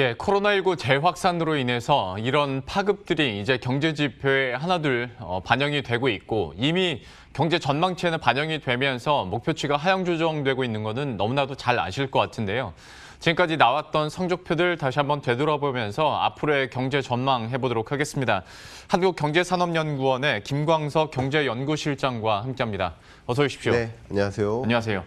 예, 코로나19 재확산으로 인해서 이런 파급들이 이제 경제 지표에 하나둘 반영이 되고 있고 이미 경제 전망치에는 반영이 되면서 목표치가 하향 조정되고 있는 것은 너무나도 잘 아실 것 같은데요. 지금까지 나왔던 성적표들 다시 한번 되돌아보면서 앞으로의 경제 전망 해보도록 하겠습니다. 한국경제산업연구원의 김광석 경제연구실장과 함께합니다. 어서 오십시오. 네, 안녕하세요. 안녕하세요.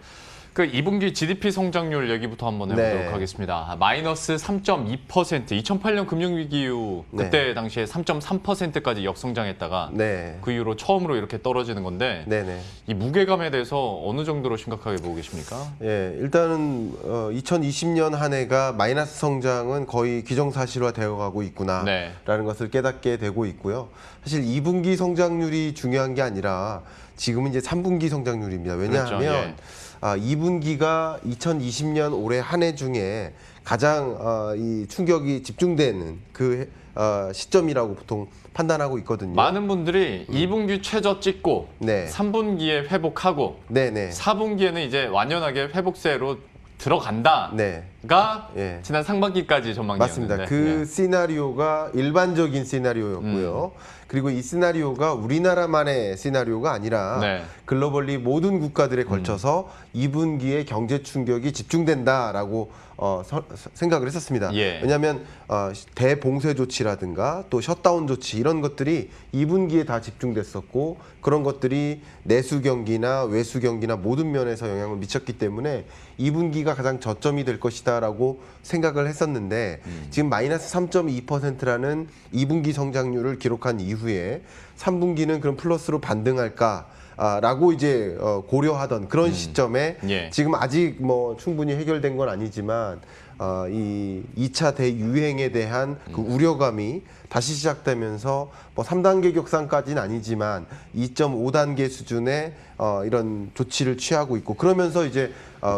그 2분기 GDP 성장률 얘기부터 한번 해보도록 하겠습니다. 마이너스 3.2%, 2008년 금융위기 이후 그때 당시에 3.3%까지 역성장했다가 그 이후로 처음으로 이렇게 떨어지는 건데 이 무게감에 대해서 어느 정도로 심각하게 보고 계십니까? 예, 일단은 2020년 한 해가 마이너스 성장은 거의 기정사실화 되어가고 있구나라는 것을 깨닫게 되고 있고요. 사실 2분기 성장률이 중요한 게 아니라 지금은 이제 3분기 성장률입니다. 왜냐하면 그렇죠, 2분기가 2020년 올해 한 해 중에 가장 이 충격이 집중되는 그 시점이라고 보통 판단하고 있거든요. 많은 분들이 2분기 최저 찍고 3분기에 회복하고 4분기에는 이제 완연하게 회복세로 들어간다가 지난 상반기까지 전망이었는데. 맞습니다. 그 시나리오가 일반적인 시나리오였고요. 그리고 이 시나리오가 우리나라만의 시나리오가 아니라 글로벌리 모든 국가들에 걸쳐서 2분기에 경제 충격이 집중된다라고 생각을 했었습니다. 왜냐하면 대봉쇄 조치라든가 또 셧다운 조치 이런 것들이 2분기에 다 집중됐었고 그런 것들이 내수 경기나 외수 경기나 모든 면에서 영향을 미쳤기 때문에 2분기가 가장 저점이 될 것이다라고 생각을 했었는데 지금 마이너스 3.2%라는 2분기 성장률을 기록한 이후에 3분기는 그럼 플러스로 반등할까? 라고 이제 고려하던 그런 시점에 지금 아직 뭐 충분히 해결된 건 아니지만 이 2차 대유행에 대한 그 우려감이 다시 시작되면서 뭐 3단계 격상까지는 아니지만 2.5단계 수준의 이런 조치를 취하고 있고 그러면서 이제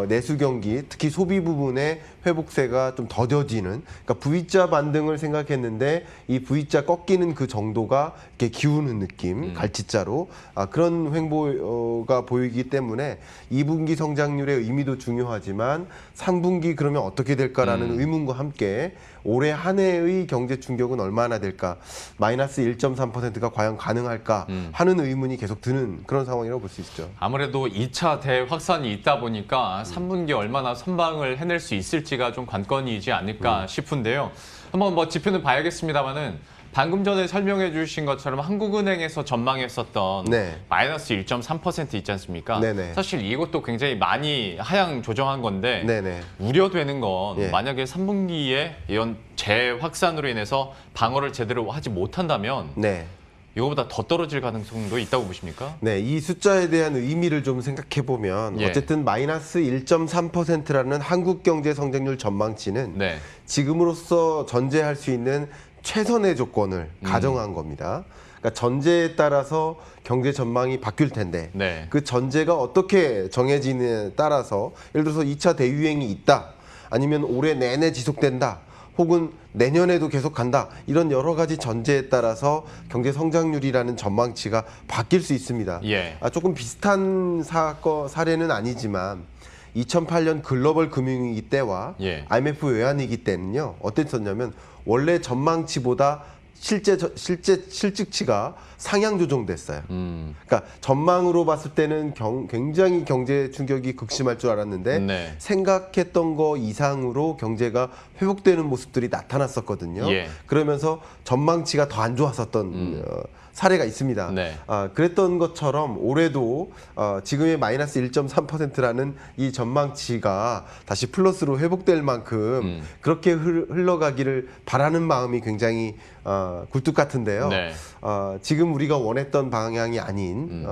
내수 경기 특히 소비 부분의 회복세가 좀 더뎌지는 그러니까 V자 반등을 생각했는데 이 V자 꺾이는 그 정도가 이렇게 기우는 느낌 갈치자로 그런 횡보가 보이기 때문에 2분기 성장률의 의미도 중요하지만 3분기 그러면 어떻게 될까라는 의문과 함께 올해 한 해의 경제 충격은 얼마나 될까 마이너스 1.3%가 과연 가능할까 하는 의문이 계속 드는 그런 상황이라고 볼 수 있죠. 아무래도 2차 대확산이 있다 보니까 3분기 얼마나 선방을 해낼 수 있을지가 좀 관건이지 않을까 싶은데요. 한번 뭐 지표는 봐야겠습니다만은 방금 전에 설명해 주신 것처럼 한국은행에서 전망했었던 마이너스 1.3% 있지 않습니까? 사실 이것도 굉장히 많이 하향 조정한 건데 우려되는 건 만약에 3분기에 이런 재확산으로 인해서 방어를 제대로 하지 못한다면 이거보다 더 떨어질 가능성도 있다고 보십니까? 네, 이 숫자에 대한 의미를 좀 생각해 보면 어쨌든 마이너스 1.3%라는 한국 경제 성장률 전망치는 지금으로서 전제할 수 있는 최선의 조건을 가정한 겁니다. 그러니까 전제에 따라서 경제 전망이 바뀔 텐데 그 전제가 어떻게 정해지느냐에 따라서 예를 들어서 2차 대유행이 있다 아니면 올해 내내 지속된다 혹은 내년에도 계속 간다 이런 여러 가지 전제에 따라서 경제 성장률이라는 전망치가 바뀔 수 있습니다. 조금 비슷한 사례는 아니지만 2008년 글로벌 금융위기 때와 IMF 외환위기 때는요 어땠었냐면 원래 전망치보다 실제 실직치가 상향 조정됐어요. 그러니까 전망으로 봤을 때는 굉장히 경제 충격이 극심할 줄 알았는데 생각했던 거 이상으로 경제가 회복되는 모습들이 나타났었거든요. 그러면서 전망치가 더 안 좋았었던 사례가 있습니다. 그랬던 것처럼 올해도 지금의 마이너스 1.3%라는 이 전망치가 다시 플러스로 회복될 만큼 그렇게 흘러가기를 바라는 마음이 굉장히 굴뚝 같은데요. 지금 우리가 원했던 방향이 아닌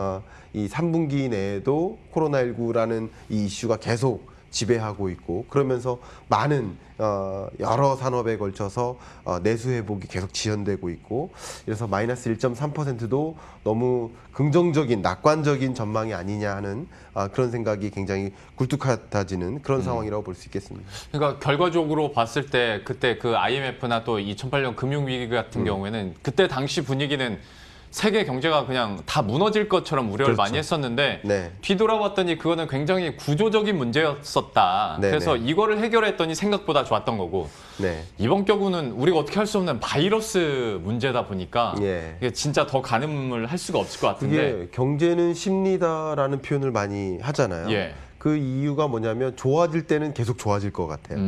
이 3분기 내에도 코로나19라는 이 이슈가 계속 지배하고 있고 그러면서 많은 여러 산업에 걸쳐서 내수 회복이 계속 지연되고 있고 그래서 마이너스 1.3%도 너무 긍정적인 낙관적인 전망이 아니냐 하는 그런 생각이 굉장히 굴뚝같아지는 그런 상황이라고 볼 수 있겠습니다. 그러니까 결과적으로 봤을 때 그때 그 IMF나 또 2008년 금융위기 같은 경우에는 그때 당시 분위기는 세계 경제가 그냥 다 무너질 것처럼 우려를 그렇죠. 많이 했었는데 네. 뒤돌아봤더니 그거는 굉장히 구조적인 문제였었다. 네, 그래서 네. 이거를 해결했더니 생각보다 좋았던 거고 네. 이번 경우는 우리가 어떻게 할 수 없는 바이러스 문제다 보니까 예. 이게 진짜 더 가늠을 할 수가 없을 것 같은데 그게 경제는 심리다라는 표현을 많이 하잖아요. 예. 그 이유가 뭐냐면 좋아질 때는 계속 좋아질 것 같아요.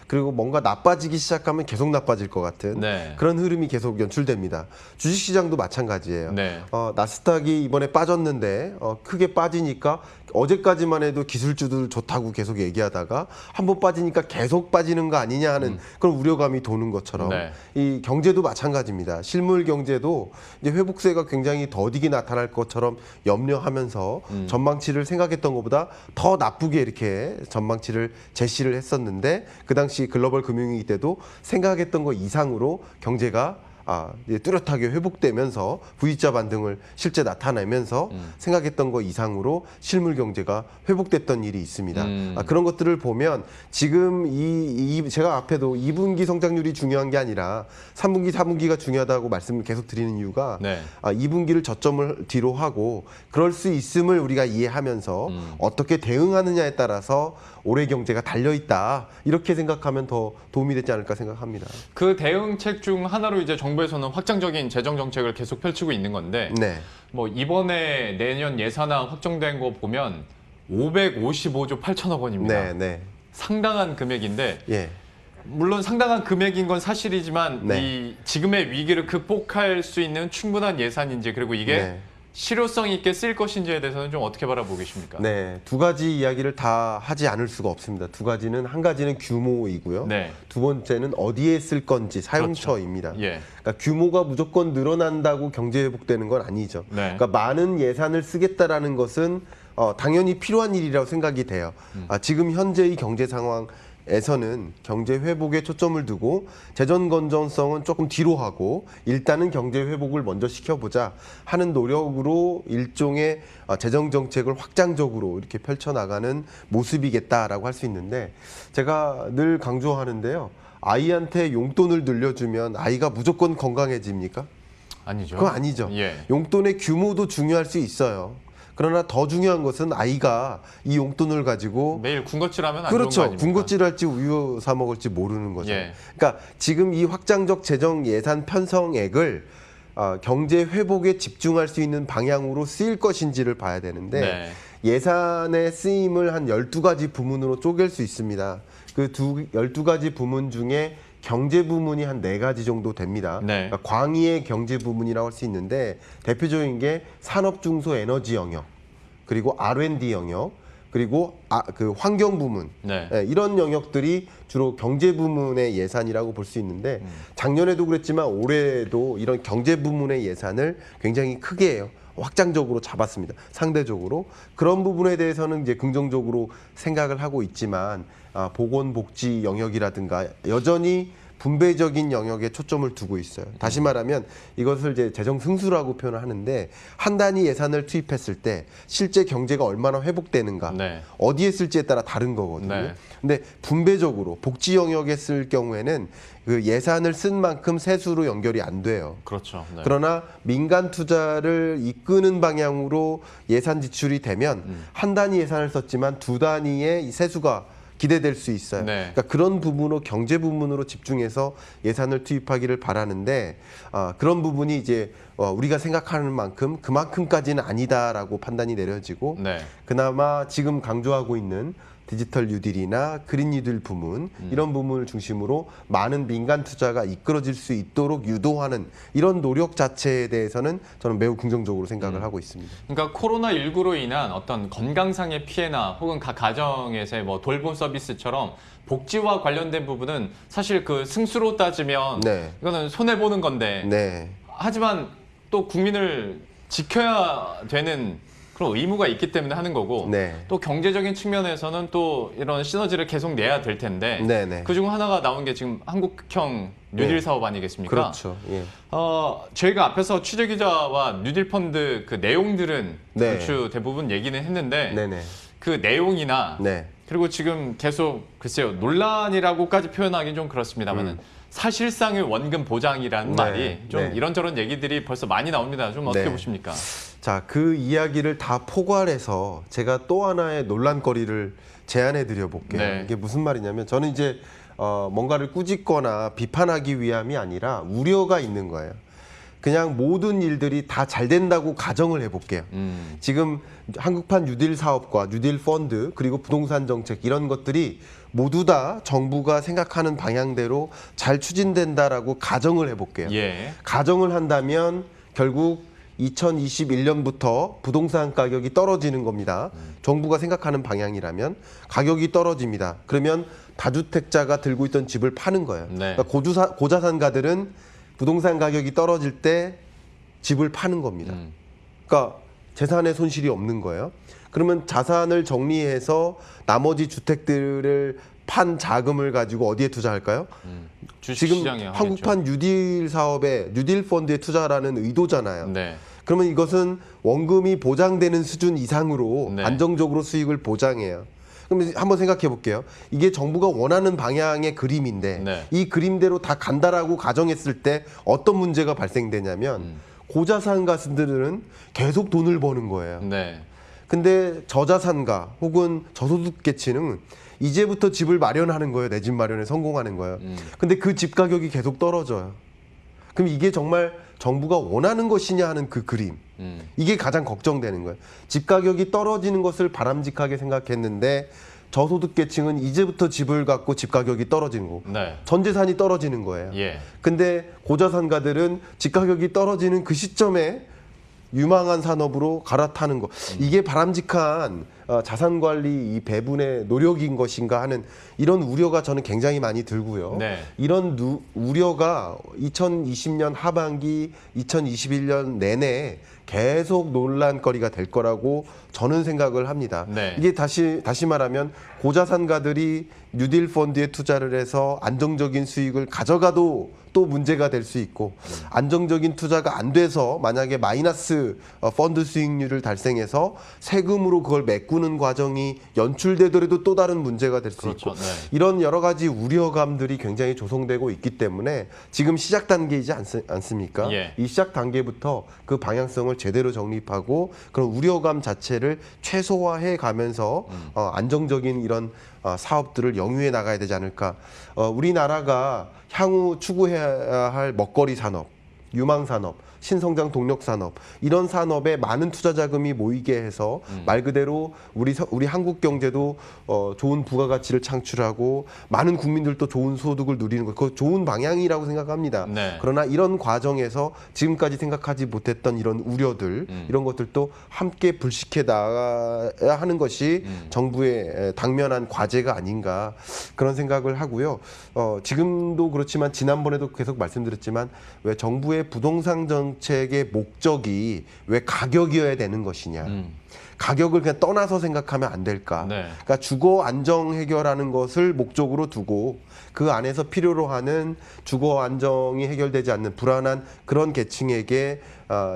그리고 뭔가 나빠지기 시작하면 계속 나빠질 것 같은 네. 그런 흐름이 계속 연출됩니다. 주식시장도 마찬가지예요. 네. 나스닥이 이번에 빠졌는데 크게 빠지니까 어제까지만 해도 기술주들 좋다고 계속 얘기하다가 한번 빠지니까 계속 빠지는 거 아니냐 하는 그런 우려감이 도는 것처럼 네. 이 경제도 마찬가지입니다. 실물 경제도 이제 회복세가 굉장히 더디게 나타날 것처럼 염려하면서 전망치를 생각했던 것보다 더 나쁘게 이렇게 전망치를 제시를 했었는데 그 당시 글로벌 금융위기 때도 생각했던 것 이상으로 경제가 이제 뚜렷하게 회복되면서 V자 반등을 실제 나타내면서 생각했던 것 이상으로 실물 경제가 회복됐던 일이 있습니다. 그런 것들을 보면 지금 제가 앞에도 2분기 성장률이 중요한 게 아니라 3분기, 4분기가 중요하다고 말씀을 계속 드리는 이유가 네. 2분기를 저점을 뒤로 하고 그럴 수 있음을 우리가 이해하면서 어떻게 대응하느냐에 따라서 올해 경제가 달려있다. 이렇게 생각하면 더 도움이 되지 않을까 생각합니다. 그 대응책 중 하나로 이제 정부에서는 확장적인 재정 정책을 계속 펼치고 있는 건데 네. 뭐 이번에 내년 예산안 확정된 거 보면 555조 8천억 원입니다. 네, 네. 상당한 금액인데 예. 물론 상당한 금액인 건 사실이지만 네. 이 지금의 위기를 극복할 수 있는 충분한 예산인지 그리고 이게 네. 실효성 있게 쓰일 것인지에 대해서는 좀 어떻게 바라보고 계십니까? 네, 두 가지 이야기를 다 하지 않을 수가 없습니다. 두 가지는 한 가지는 규모이고요. 네. 두 번째는 어디에 쓸 건지 사용처입니다. 예. 그러니까 규모가 무조건 늘어난다고 경제 회복되는 건 아니죠. 네. 그러니까 많은 예산을 쓰겠다라는 것은 당연히 필요한 일이라고 생각이 돼요. 지금 현재의 경제 상황에서는 경제 회복에 초점을 두고 재정 건전성은 조금 뒤로 하고 일단은 경제 회복을 먼저 시켜보자 하는 노력으로 일종의 재정 정책을 확장적으로 이렇게 펼쳐나가는 모습이겠다라고 할 수 있는데 제가 늘 강조하는데요. 아이한테 용돈을 늘려주면 아이가 무조건 건강해집니까? 아니죠. 그건 아니죠. 예. 용돈의 규모도 중요할 수 있어요. 그러나 더 중요한 것은 아이가 이 용돈을 가지고 매일 군것질하면 안 그렇죠. 좋은 거 아닙니까? 군것질할지 우유 사 먹을지 모르는 거죠. 예. 그러니까 지금 이 확장적 재정 예산 편성액을 경제 회복에 집중할 수 있는 방향으로 쓰일 것인지를 봐야 되는데 네. 예산의 쓰임을 한 12가지 부문으로 쪼갤 수 있습니다. 그 12가지 부문 중에 경제 부문이 한 4가지 정도 됩니다. 네. 그러니까 광의의 경제 부문이라고 할 수 있는데 대표적인 게 산업 중소 에너지 영역, 그리고 R&D 영역, 그리고 그 환경 부문 네. 이런 영역들이 주로 경제 부문의 예산이라고 볼 수 있는데 작년에도 그랬지만 올해도 이런 경제 부문의 예산을 굉장히 크게 해요. 확장적으로 잡았습니다. 상대적으로 그런 부분에 대해서는 이제 긍정적으로 생각을 하고 있지만 보건복지 영역이라든가 여전히 분배적인 영역에 초점을 두고 있어요. 다시 말하면 이것을 이제 재정 승수라고 표현을 하는데 한 단위 예산을 투입했을 때 실제 경제가 얼마나 회복되는가 네. 어디에 쓸지에 따라 다른 거거든요. 네. 근데 분배적으로 복지 영역에 쓸 경우에는 그 예산을 쓴 만큼 세수로 연결이 안 돼요. 그렇죠. 네. 그러나 민간 투자를 이끄는 방향으로 예산 지출이 되면 한 단위 예산을 썼지만 두 단위의 세수가 기대될 수 있어요. 네. 그러니까 그런 부분으로 경제 부문으로 집중해서 예산을 투입하기를 바라는데 그런 부분이 이제 우리가 생각하는 만큼 그만큼까지는 아니다라고 판단이 내려지고 네. 그나마 지금 강조하고 있는 디지털 뉴딜이나 그린 뉴딜 부문 이런 부문을 중심으로 많은 민간 투자가 이끌어질 수 있도록 유도하는 이런 노력 자체에 대해서는 저는 매우 긍정적으로 생각을 하고 있습니다. 그러니까 코로나19로 인한 어떤 건강상의 피해나 혹은 각 가정에서의 뭐 돌봄 서비스처럼 복지와 관련된 부분은 사실 그 승수로 따지면 네. 이거는 손해 보는 건데 네. 하지만 또 국민을 지켜야 되는 그런 의무가 있기 때문에 하는 거고 네. 또 경제적인 측면에서는 또 이런 시너지를 계속 내야 될 텐데 네네. 그중 하나가 나온 게 지금 한국형 뉴딜 네. 사업 아니겠습니까? 그렇죠. 예. 저희가 앞에서 취재기자와 뉴딜 펀드 그 내용들은 네. 얼추 대부분 얘기는 했는데 네네. 그 내용이나 네. 그리고 지금 계속 글쎄요 논란이라고까지 표현하기는 좀 그렇습니다만은 사실상의 원금 보장이라는 네, 말이 좀 네. 이런저런 얘기들이 벌써 많이 나옵니다. 좀 어떻게 네. 보십니까? 자, 그 이야기를 다 포괄해서 제가 또 하나의 논란거리를 제안해 드려 볼게요. 네. 이게 무슨 말이냐면 저는 이제 뭔가를 꾸짖거나 비판하기 위함이 아니라 우려가 있는 거예요. 그냥 모든 일들이 다 잘 된다고 가정을 해볼게요. 지금 한국판 뉴딜 사업과 뉴딜 펀드 그리고 부동산 정책 이런 것들이 모두 다 정부가 생각하는 방향대로 잘 추진된다라고 가정을 해볼게요. 예. 가정을 한다면 결국 2021년부터 부동산 가격이 떨어지는 겁니다. 정부가 생각하는 방향이라면 가격이 떨어집니다. 그러면 다주택자가 들고 있던 집을 파는 거예요. 네. 그러니까 고자산가들은 부동산 가격이 떨어질 때 집을 파는 겁니다. 그러니까 재산에 손실이 없는 거예요. 그러면 자산을 정리해서 나머지 주택들을 판 자금을 가지고 어디에 투자할까요? 지금 주식시장에 한국판 뉴딜 사업에 뉴딜 펀드에 투자라는 의도잖아요. 네. 그러면 이것은 원금이 보장되는 수준 이상으로 네. 안정적으로 수익을 보장해요. 그럼 한번 생각해 볼게요. 이게 정부가 원하는 방향의 그림인데 네. 이 그림대로 다 간다라고 가정했을 때 어떤 문제가 발생되냐면 고자산가들은 계속 돈을 버는 거예요. 네. 근데 저자산가 혹은 저소득계층은 이제부터 집을 마련하는 거예요. 내 집 마련에 성공하는 거예요. 근데 그 집 가격이 계속 떨어져요. 그럼 이게 정말 정부가 원하는 것이냐 하는 그 그림. 이게 가장 걱정되는 거예요. 집 가격이 떨어지는 것을 바람직하게 생각했는데 저소득계층은 이제부터 집을 갖고 집 가격이 떨어지는 거고 네. 전 재산이 떨어지는 거예요. 예. 근데 고자산가들은 집 가격이 떨어지는 그 시점에 유망한 산업으로 갈아타는 거. 이게 바람직한 자산관리 이 배분의 노력인 것인가 하는 이런 우려가 저는 굉장히 많이 들고요. 네. 이런 우려가 2020년 하반기, 2021년 내내 계속 논란거리가 될 거라고 저는 생각을 합니다. 네. 이게 다시 말하면 고자산가들이 뉴딜 펀드에 투자를 해서 안정적인 수익을 가져가도 또 문제가 될 수 있고 안정적인 투자가 안 돼서 만약에 마이너스 펀드 수익률을 달성해서 세금으로 그걸 메꾸는 과정이 연출되더라도 또 다른 문제가 될 수 그렇죠. 있고 네. 이런 여러 가지 우려감들이 굉장히 조성되고 있기 때문에 지금 시작 단계이지 않습니까? 예. 이 시작 단계부터 그 방향성을 제대로 정립하고 그런 우려감 자체를 최소화해 가면서 안정적인 이런 사업들을 영위해 나가야 되지 않을까. 우리나라가 향후 추구해야 할 먹거리 산업, 유망 산업, 신성장 동력 산업 이런 산업에 많은 투자 자금이 모이게 해서 말 그대로 우리 한국 경제도 좋은 부가가치를 창출하고 많은 국민들도 좋은 소득을 누리는 것, 그 좋은 방향이라고 생각합니다. 네. 그러나 이런 과정에서 지금까지 생각하지 못했던 이런 우려들 이런 것들도 함께 불식해 나가야 하는 것이 정부의 당면한 과제가 아닌가 그런 생각을 하고요. 지금도 그렇지만 지난번에도 계속 말씀드렸지만 왜 정부의 부동산 정책의 목적이 왜 가격이어야 되는 것이냐. 가격을 그냥 떠나서 생각하면 안 될까. 네. 그러니까 주거 안정 해결하는 것을 목적으로 두고 그 안에서 필요로 하는 주거 안정이 해결되지 않는 불안한 그런 계층에게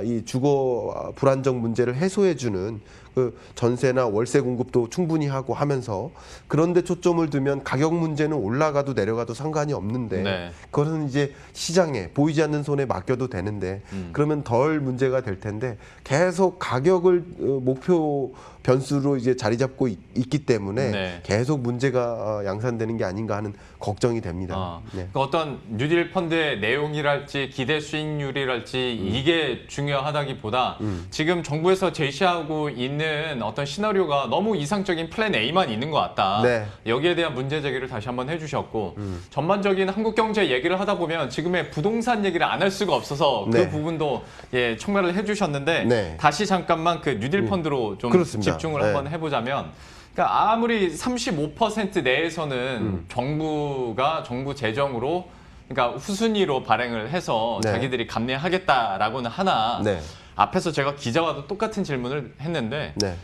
이 주거 불안정 문제를 해소해주는 그 전세나 월세 공급도 충분히 하고 하면서 그런데 초점을 두면 가격 문제는 올라가도 내려가도 상관이 없는데 네. 그것은 이제 시장에 보이지 않는 손에 맡겨도 되는데 그러면 덜 문제가 될 텐데 계속 가격을 목표 변수로 이제 자리 잡고 있기 때문에 네. 계속 문제가 양산되는 게 아닌가 하는 걱정이 됩니다. 네. 그러니까 어떤 뉴딜 펀드의 내용이랄지 기대 수익률이랄지 이게 중요하다기보다 지금 정부에서 제시하고 있는 어떤 시나리오가 너무 이상적인 플랜 A만 있는 것 같다. 네. 여기에 대한 문제 제기를 다시 한번 해주셨고 전반적인 한국 경제 얘기를 하다 보면 지금의 부동산 얘기를 안 할 수가 없어서 그 네. 부분도 예, 총괄을 해주셨는데 네. 다시 잠깐만 그 뉴딜 펀드로 좀 그렇습니다. 집중을 네. 한번 해보자면 그러니까 아무리 35% 내에서는 정부 재정으로 그러니까 후순위로 발행을 해서 네. 자기들이 감내하겠다라고는 하나 네. 앞에서 제가 기자와도 똑같은 질문을 했는데 네.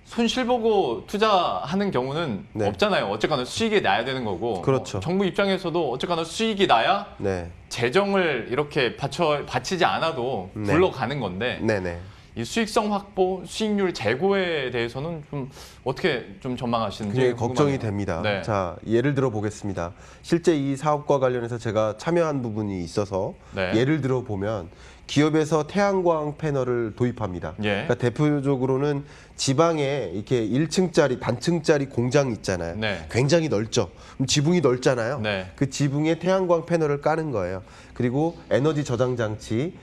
손실 보고 투자하는 경우는 네. 없잖아요. 어쨌거나 수익이 나야 되는 거고 그렇죠. 정부 입장에서도 어쨌거나 수익이 나야 네. 재정을 이렇게 바치지 않아도 네. 굴러가는 건데 네네. 이 수익성 확보, 수익률 제고에 대해서는 좀 어떻게 좀 전망하시는지 굉장히 걱정이 궁금하네요. 됩니다. 네. 자, 예를 들어 보겠습니다. 실제 이 사업과 관련해서 제가 참여한 부분이 있어서 네. 예를 들어 보면 기업에서 태양광 패널을 도입합니다. 예. 그러니까 대표적으로는 지방에 이렇게 1층짜리 단층짜리 공장 있잖아요. 네. 굉장히 넓죠. 그럼 지붕이 넓잖아요. 네. 그 지붕에 태양광 패널을 까는 거예요. 그리고 에너지 저장 장치,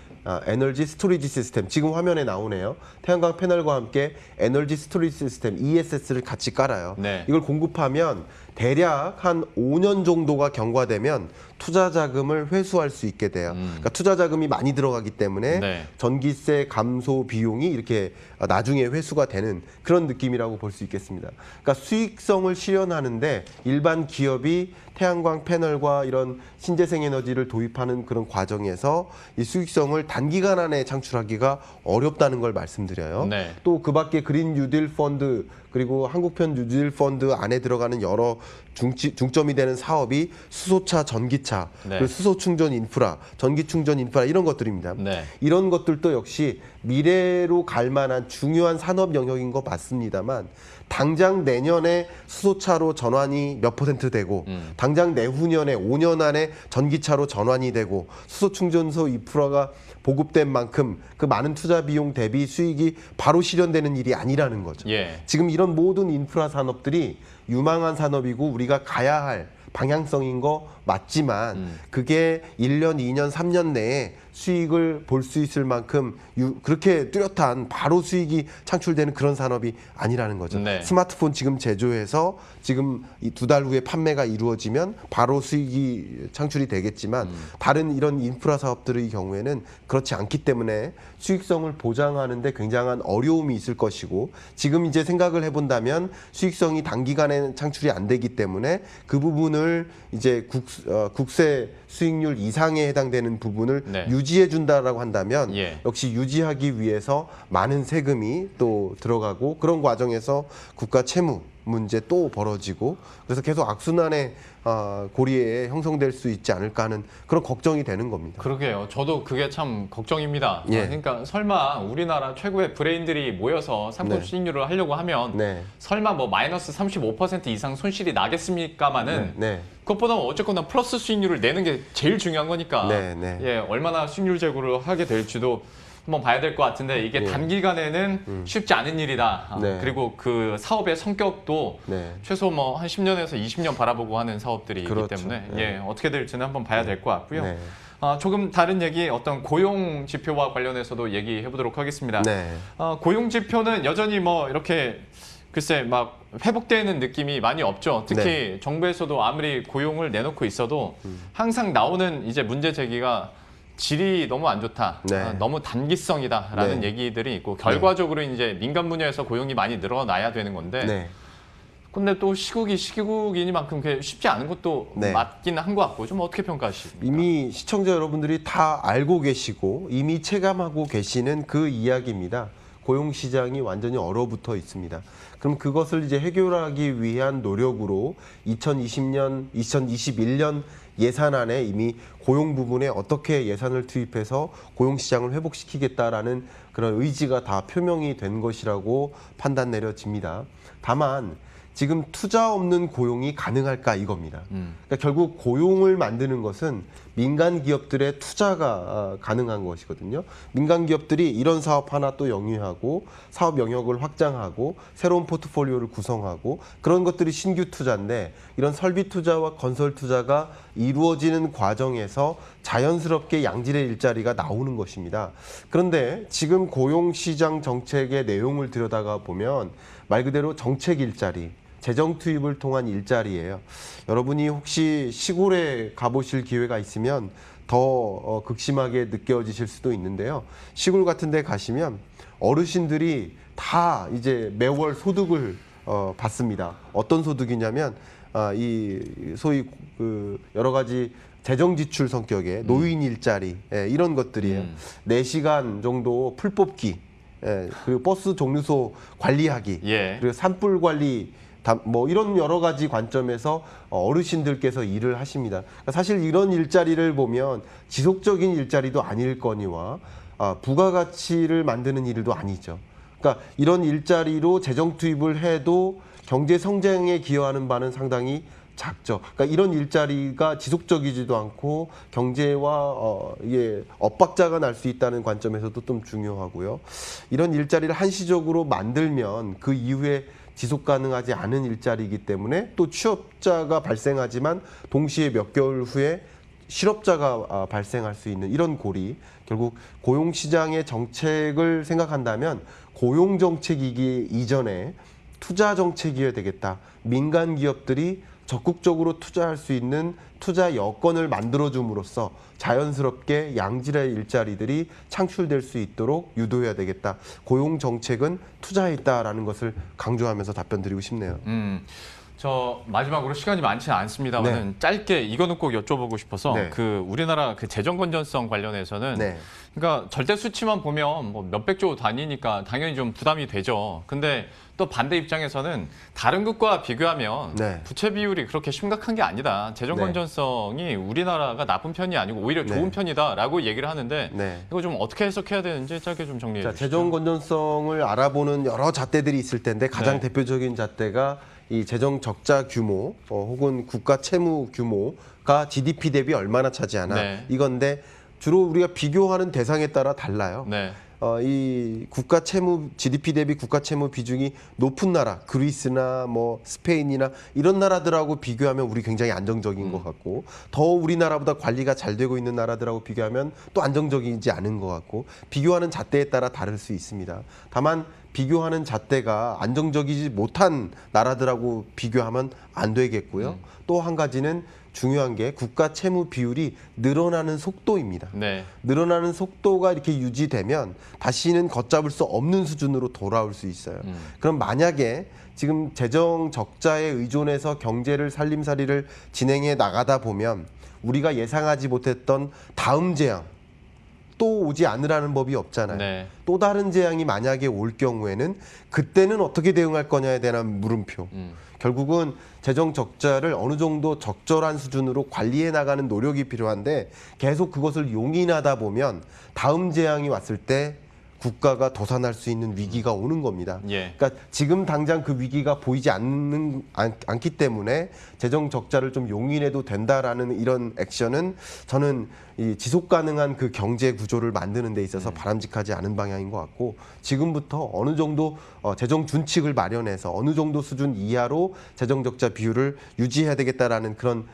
에너지 스토리지 시스템, 지금 화면에 나오네요. 태양광 패널과 함께 에너지 스토리지 시스템 ESS를 같이 깔아요. 네. 이걸 공급하면 대략 한 5년 정도가 경과되면 투자 자금을 회수할 수 있게 돼요. 그러니까 투자 자금이 많이 들어가기 때문에 네. 전기세 감소 비용이 이렇게 나중에 회수가 되는 그런 느낌이라고 볼 수 있겠습니다. 그러니까 수익성을 실현하는데 일반 기업이 태양광 패널과 이런 신재생 에너지를 도입하는 그런 과정에서 이 수익성을 단기간 안에 창출하기가 어렵다는 걸 말씀드려요. 네. 또 그 밖에 그린 뉴딜 펀드 그리고 한국편 뉴딜 펀드 안에 들어가는 여러 중점이 되는 사업이 수소차, 전기차, 네. 그리고 수소 충전 인프라, 전기 충전 인프라 이런 것들입니다. 네. 이런 것들도 역시 미래로 갈 만한 중요한 산업 영역인 거 맞습니다만 당장 내년에 수소차로 전환이 몇 % 되고 당장 내후년에 5년 안에 전기차로 전환이 되고 수소 충전소 인프라가 보급된 만큼 그 많은 투자 비용 대비 수익이 바로 실현되는 일이 아니라는 거죠. 예. 지금 이런 모든 인프라 산업들이 유망한 산업이고 우리가 가야 할 방향성인 거 맞지만 그게 1년, 2년, 3년 내에 수익을 볼 수 있을 만큼 그렇게 뚜렷한 바로 수익이 창출되는 그런 산업이 아니라는 거죠. 네. 스마트폰 지금 제조해서 지금 이 2달 후에 판매가 이루어지면 바로 수익이 창출이 되겠지만 다른 이런 인프라 사업들의 경우에는 그렇지 않기 때문에 수익성을 보장하는 데 굉장한 어려움이 있을 것이고 지금 이제 생각을 해본다면 수익성이 단기간에 창출이 안 되기 때문에 그 부분을 이제 국세 수익률 이상에 해당되는 부분을 네. 유지해 준다라고 한다면 예. 역시 유지하기 위해서 많은 세금이 또 들어가고 그런 과정에서 국가 채무 문제 또 벌어지고 그래서 계속 악순환의 고리에 형성될 수 있지 않을까 하는 그런 걱정이 되는 겁니다. 그러게요. 저도 그게 참 걱정입니다. 예. 그러니까 설마 우리나라 최고의 브레인들이 모여서 상품 네. 수익률을 하려고 하면 네. 설마 뭐 마이너스 35% 이상 손실이 나겠습니까마는 네. 그것보다 어쨌거나 플러스 수익률을 내는 게 제일 중요한 거니까 네, 네. 예, 얼마나 수익률 제고를 하게 될지도 한번 봐야 될 것 같은데 이게 예. 단기간에는 쉽지 않은 일이다. 네. 그리고 그 사업의 성격도 네. 최소 뭐 한 10년에서 20년 바라보고 하는 사업들이기 그렇죠. 때문에 네. 예, 어떻게 될지는 한번 봐야 될 것 같고요. 네. 조금 다른 얘기 어떤 고용 지표와 관련해서도 얘기해 보도록 하겠습니다. 네. 고용 지표는 여전히 뭐 이렇게 글쎄 막 회복되는 느낌이 많이 없죠. 특히 네. 정부에서도 아무리 고용을 내놓고 있어도 항상 나오는 이제 문제 제기가 질이 너무 안 좋다, 네. 너무 단기성이다라는 네. 얘기들이 있고 결과적으로 이제 민간 분야에서 고용이 많이 늘어나야 되는 건데 네. 근데 또 시국이 시국이니만큼 그게 쉽지 않은 것도 네. 맞긴 한 것 같고 좀 어떻게 평가하십니까? 이미 시청자 여러분들이 다 알고 계시고 이미 체감하고 계시는 그 이야기입니다. 고용 시장이 완전히 얼어붙어 있습니다. 그럼 그것을 이제 해결하기 위한 노력으로 2020년, 2021년 예산안에 이미 고용 부분에 어떻게 예산을 투입해서 고용 시장을 회복시키겠다라는 그런 의지가 다 표명이 된 것이라고 판단 내려집니다. 다만 지금 투자 없는 고용이 가능할까 이겁니다. 그러니까 결국 고용을 만드는 것은 민간 기업들의 투자가 가능한 것이거든요. 민간 기업들이 이런 사업 하나 또 영위하고 사업 영역을 확장하고 새로운 포트폴리오를 구성하고 그런 것들이 신규 투자인데 이런 설비 투자와 건설 투자가 이루어지는 과정에서 자연스럽게 양질의 일자리가 나오는 것입니다. 그런데 지금 고용시장 정책의 내용을 들여다가 보면 말 그대로 정책 일자리, 재정 투입을 통한 일자리예요. 여러분이 혹시 시골에 가보실 기회가 있으면 더 극심하게 느껴지실 수도 있는데요. 시골 같은 데 가시면 어르신들이 다 이제 매월 소득을 받습니다. 어떤 소득이냐면 이 소위 그 여러 가지 재정 지출 성격의 노인 일자리 이런 것들이에요. 4시간 정도 풀 뽑기, 그리고 버스 종류소 관리하기, 예. 그리고 산불 관리 뭐 이런 여러 가지 관점에서 어르신들께서 일을 하십니다. 사실 이런 일자리를 보면 지속적인 일자리도 아닐 거니와 부가가치를 만드는 일도 아니죠. 그러니까 이런 일자리로 재정 투입을 해도 경제 성장에 기여하는 바는 상당히 작죠. 그러니까 이런 일자리가 지속적이지도 않고 경제와 이게 엇박자가 날 수 있다는 관점에서도 좀 중요하고요. 이런 일자리를 한시적으로 만들면 그 이후에 지속 가능하지 않은 일자리이기 때문에 또 취업자가 발생하지만 동시에 몇 개월 후에 실업자가 발생할 수 있는 이런 고리, 결국 고용시장의 정책을 생각한다면 고용정책이기 이전에 투자 정책이어야 되겠다. 민간 기업들이 적극적으로 투자할 수 있는 투자 여건을 만들어줌으로써 자연스럽게 양질의 일자리들이 창출될 수 있도록 유도해야 되겠다. 고용 정책은 투자에 있다라는 것을 강조하면서 답변드리고 싶네요. 저 마지막으로 시간이 많지는 않습니다만 짧게 이거는 꼭 여쭤보고 싶어서 그 우리나라 그 재정 건전성 관련해서는 그러니까 절대 수치만 보면 뭐 몇백 조 단위니까 당연히 좀 부담이 되죠. 근데 또 반대 입장에서는 다른 국가와 비교하면 부채 비율이 그렇게 심각한 게 아니다. 재정 건전성이 우리나라가 나쁜 편이 아니고 오히려 좋은 편이다라고 얘기를 하는데 이거 좀 어떻게 해석해야 되는지 짧게 좀 정리해 주시죠. 재정 건전성을 알아보는 여러 잣대들이 있을 텐데 가장 대표적인 잣대가 이 재정 적자 규모 혹은 국가 채무 규모가 GDP 대비 얼마나 차지하나 이건데 주로 우리가 비교하는 대상에 따라 달라요. 이 국가 채무 GDP 대비 국가 채무 비중이 높은 나라 그리스나 뭐 스페인이나 이런 나라들하고 비교하면 우리 굉장히 안정적인 것 같고 더 우리나라보다 관리가 잘 되고 있는 나라들하고 비교하면 또 안정적이지 않은 것 같고 비교하는 잣대에 따라 다를 수 있습니다. 다만 비교하는 잣대가 안정적이지 못한 나라들하고 비교하면 안 되겠고요. 또 한 가지는 중요한 게 국가 채무 비율이 늘어나는 속도입니다. 늘어나는 속도가 이렇게 유지되면 다시는 걷잡을 수 없는 수준으로 돌아올 수 있어요. 그럼 만약에 지금 재정 적자에 의존해서 경제를 살림살이를 진행해 나가다 보면 우리가 예상하지 못했던 다음 재앙 또 오지 않으라는 법이 없잖아요. 또 다른 재앙이 만약에 올 경우에는 그때는 어떻게 대응할 거냐에 대한 물음표. 결국은 재정 적자를 어느 정도 적절한 수준으로 관리해 나가는 노력이 필요한데 계속 그것을 용인하다 보면 다음 재앙이 왔을 때 국가가 도산할 수 있는 위기가 오는 겁니다. 그러니까 지금 당장 그 위기가 보이지 않기 때문에 재정 적자를 좀 용인해도 된다라는 이런 액션은 저는 이 지속 가능한 그 경제 구조를 만드는 데 있어서 바람직하지 않은 방향인 것 같고 지금부터 어느 정도 재정 준칙을 마련해서 어느 정도 수준 이하로 재정 적자 비율을 유지해야 되겠다라는 그런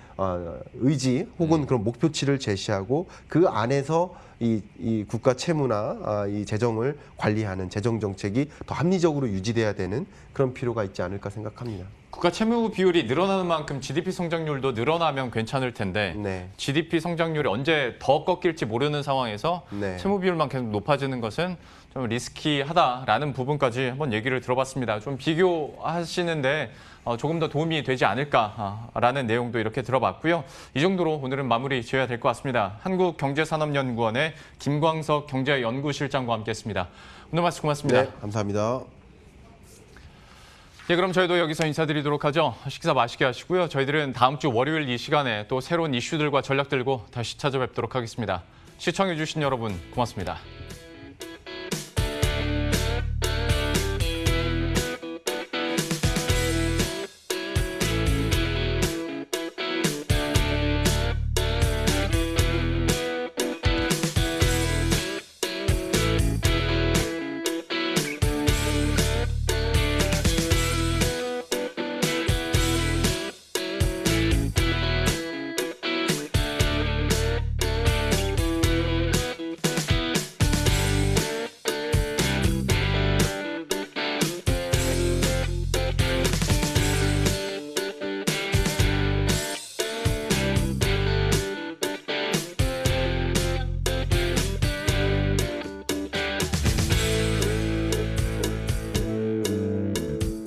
의지 혹은 그런 목표치를 제시하고 그 안에서 이 국가 채무나 이 재정을 관리하는 재정 정책이 더 합리적으로 유지돼야 되는 그런 필요가 있지 않을까 생각합니다. 국가 채무 비율이 늘어나는 만큼 GDP 성장률도 늘어나면 괜찮을 텐데 GDP 성장률이 언제 더 꺾일지 모르는 상황에서 채무 비율만 계속 높아지는 것은 좀 리스키하다라는 부분까지 한번 얘기를 들어봤습니다. 좀 비교하시는데 조금 더 도움이 되지 않을까라는 내용도 이렇게 들어봤고요. 이 정도로 오늘은 마무리 지어야 될 것 같습니다. 한국경제산업연구원의 김광석 경제연구실장과 함께했습니다. 오늘 말씀 고맙습니다. 감사합니다. 그럼 저희도 여기서 인사드리도록 하죠. 식사 맛있게 하시고요. 저희들은 다음 주 월요일 이 시간에 또 새로운 이슈들과 전략 들고 다시 찾아뵙도록 하겠습니다. 시청해주신 여러분 고맙습니다.